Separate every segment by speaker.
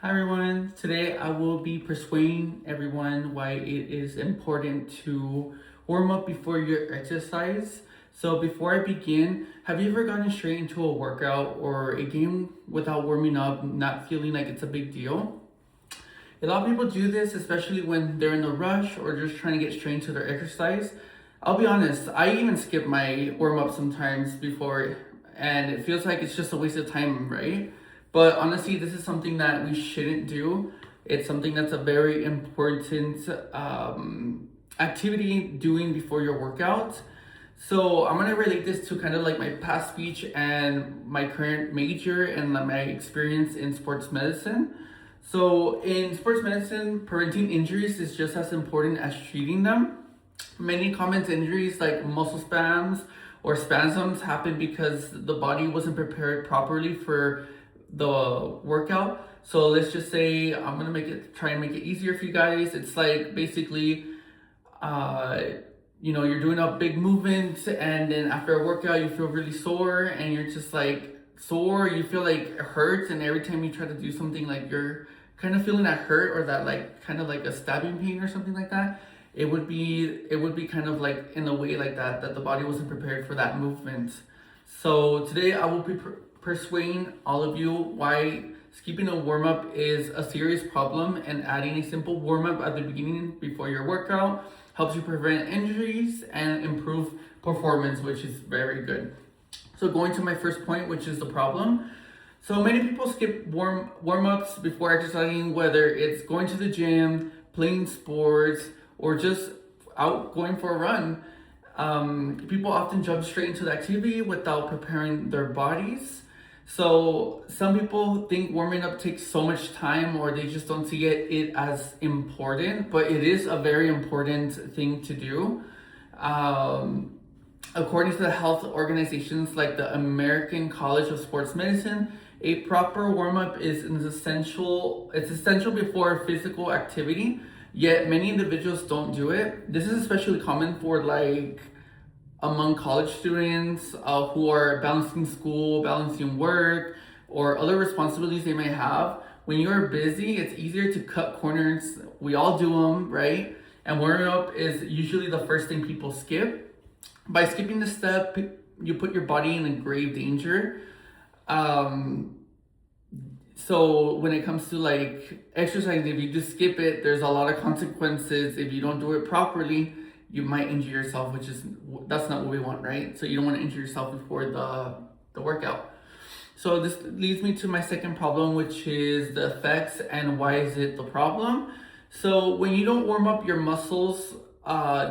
Speaker 1: Hi everyone, today I will be persuading everyone why it is important to warm up before your exercise. So before I begin, have you ever gotten straight into a workout or a game without warming up, not feeling like it's a big deal? A lot of people do this, especially when they're in a rush or just trying to get straight into their exercise. I'll be honest, I even skip my warm up sometimes before, and it feels like it's just a waste of time, right? But honestly, this is something that we shouldn't do. It's something that's a very important activity doing before your workout. So I'm gonna relate this to kind of like my past speech and my current major and my experience in sports medicine. So in sports medicine, preventing injuries is just as important as treating them. Many common injuries like muscle spasms or spasms happen because the body wasn't prepared properly for the workout. So let's just say I'm gonna try and make it easier for you guys. It's like basically uh you're doing a big movement and then after a workout you feel really sore and you're just like sore, you feel like it hurts, and every time you try to do something like you're kind of feeling that hurt or that like kind of like a stabbing pain or something like that. It would be kind of like in a way like that the body wasn't prepared for that movement. So today I will be persuading all of you why skipping a warm up is a serious problem, and adding a simple warm up at the beginning before your workout helps you prevent injuries and improve performance, which is very good. So going to my first point, which is the problem. So many people skip warm ups before exercising, whether it's going to the gym, playing sports, or just out going for a run. People often jump straight into the activity without preparing their bodies. So some people think warming up takes so much time, or they just don't see it as important, but it is a very important thing to do. According to the health organizations like the American College of Sports Medicine, a proper warm-up is essential before physical activity, yet many individuals don't do it. This is especially common for like among college students who are balancing school, balancing work, or other responsibilities they may have. When you're busy, it's easier to cut corners. We all do them, right? And warming up is usually the first thing people skip. By skipping the step, you put your body in a grave danger. So when it comes to like exercising, if you just skip it, there's a lot of consequences. If you don't do it properly, you might injure yourself, that's not what we want, right? So you don't want to injure yourself before the workout. So this leads me to my second problem, which is the effects and why is it the problem. So when you don't warm up your muscles,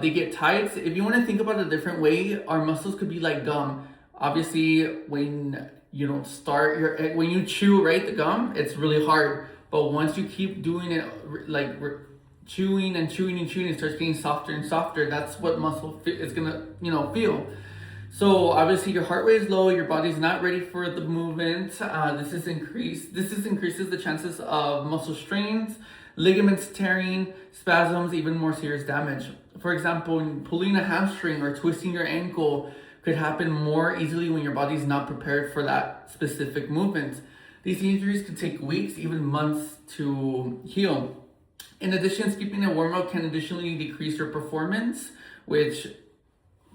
Speaker 1: they get tight. If you want to think about it a different way, our muscles could be like gum. Obviously, when you don't start when you chew, right, the gum, it's really hard. But once you keep doing it, like chewing and chewing and chewing, it starts getting softer and softer. That's what muscle is gonna, feel. So obviously your heart rate is low, your body's not ready for the movement. This increases the chances of muscle strains, ligaments tearing, spasms, even more serious damage. For example, pulling a hamstring or twisting your ankle could happen more easily when your body's not prepared for that specific movement. These injuries could take weeks, even months to heal. In addition, skipping a warm-up can additionally decrease your performance, which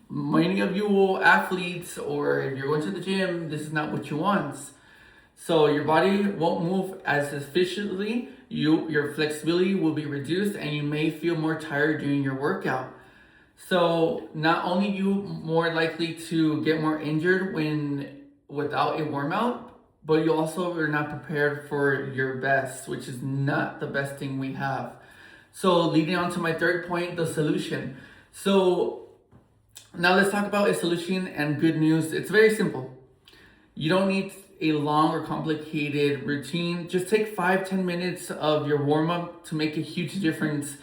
Speaker 1: many of you athletes, or if you're going to the gym, this is not what you want. So your body won't move as efficiently, your flexibility will be reduced, and you may feel more tired during your workout. So not only you more likely to get more injured without a warm out, but you also are not prepared for your best, which is not the best thing we have. So leading on to my third point, the solution. So now let's talk about a solution and good news. It's very simple. You don't need a long or complicated routine. Just take 5-10 minutes of your warm-up to make a huge difference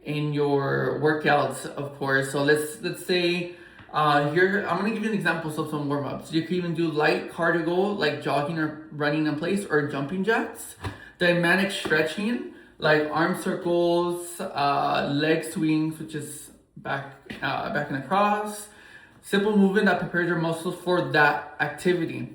Speaker 1: in your workouts, of course. So let's say here, I'm gonna give you an example of some warm-ups. You can even do light cardio, like jogging or running in place, or jumping jacks. Dynamic stretching, like arm circles, leg swings, which is back and across. Simple movement that prepares your muscles for that activity.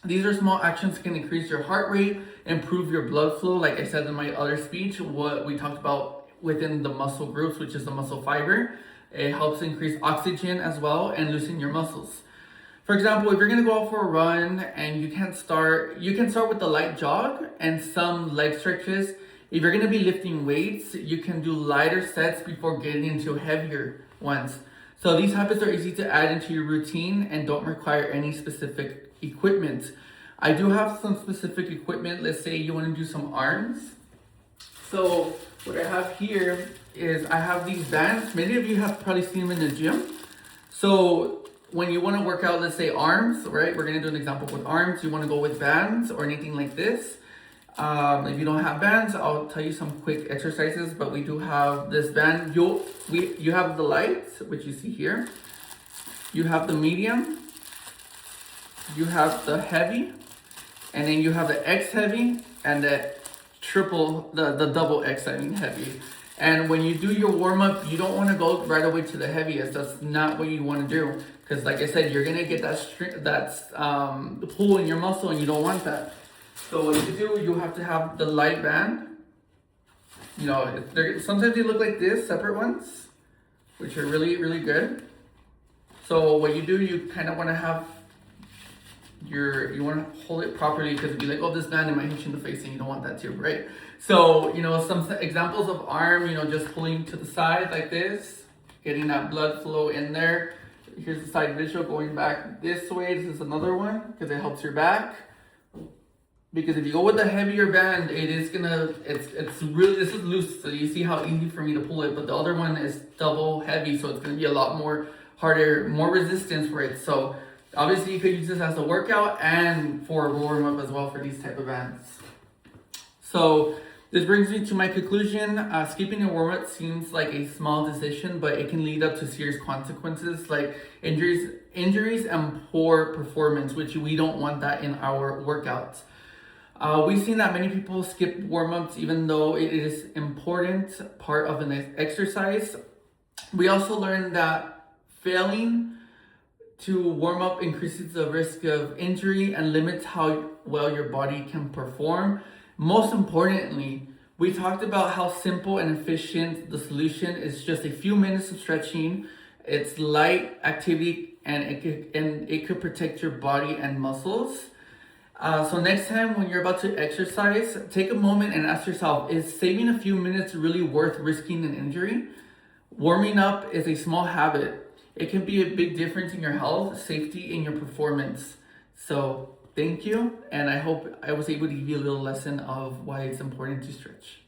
Speaker 1: These are small actions that can increase your heart rate, improve your blood flow. Like I said in my other speech, what we talked about within the muscle groups, which is the muscle fiber. It helps increase oxygen as well and loosen your muscles. For example, if you're gonna go out for a run and you can start with the light jog and some leg stretches. If you're gonna be lifting weights, you can do lighter sets before getting into heavier ones. So these habits are easy to add into your routine and don't require any specific equipment. I do have some specific equipment. Let's say you want to do some arms. So what I have here is I have these bands. Many of you have probably seen them in the gym. So when you want to work out, let's say arms, right? We're going to do an example with arms. You want to go with bands or anything like this. If you don't have bands, I'll tell you some quick exercises, but we do have this band. You have the light, which you see here. You have the medium. You have the heavy. And then you have the X heavy and the double X heavy. And when you do your warm up, you don't want to go right away to the heaviest. That's not what you want to do. Because like I said, you're going to get that pull in your muscle and you don't want that. So what you do, you have to have the light band. You know, sometimes they look like this, separate ones, which are really, really good. So what you do, you kind of want to have you want to hold it properly, because if you let go of this band, it might hit you in the face and you don't want that too, right? So, you know, some examples of arm, you know, just pulling to the side like this, getting that blood flow in there. Here's the side visual going back this way. This is another one because it helps your back. Because if you go with the heavier band, it's really, this is loose, so you see how easy for me to pull it, but the other one is double heavy, so it's going to be a lot more harder, more resistance for it. So obviously you could use this as a workout and for a warm up as well for these type of bands. So this brings me to my conclusion. Skipping a warm up seems like a small decision, but it can lead up to serious consequences like injuries and poor performance, which we don't want that in our workouts. We've seen that many people skip warm-ups even though it is an important part of an exercise. We also learned that failing to warm up increases the risk of injury and limits how well your body can perform. Most importantly, we talked about how simple and efficient the solution is. Just a few minutes of stretching. It's light activity and it could protect your body and muscles. So next time when you're about to exercise, take a moment and ask yourself, is saving a few minutes really worth risking an injury? Warming up is a small habit. It can be a big difference in your health, safety, and your performance. So thank you, and I hope I was able to give you a little lesson of why it's important to stretch.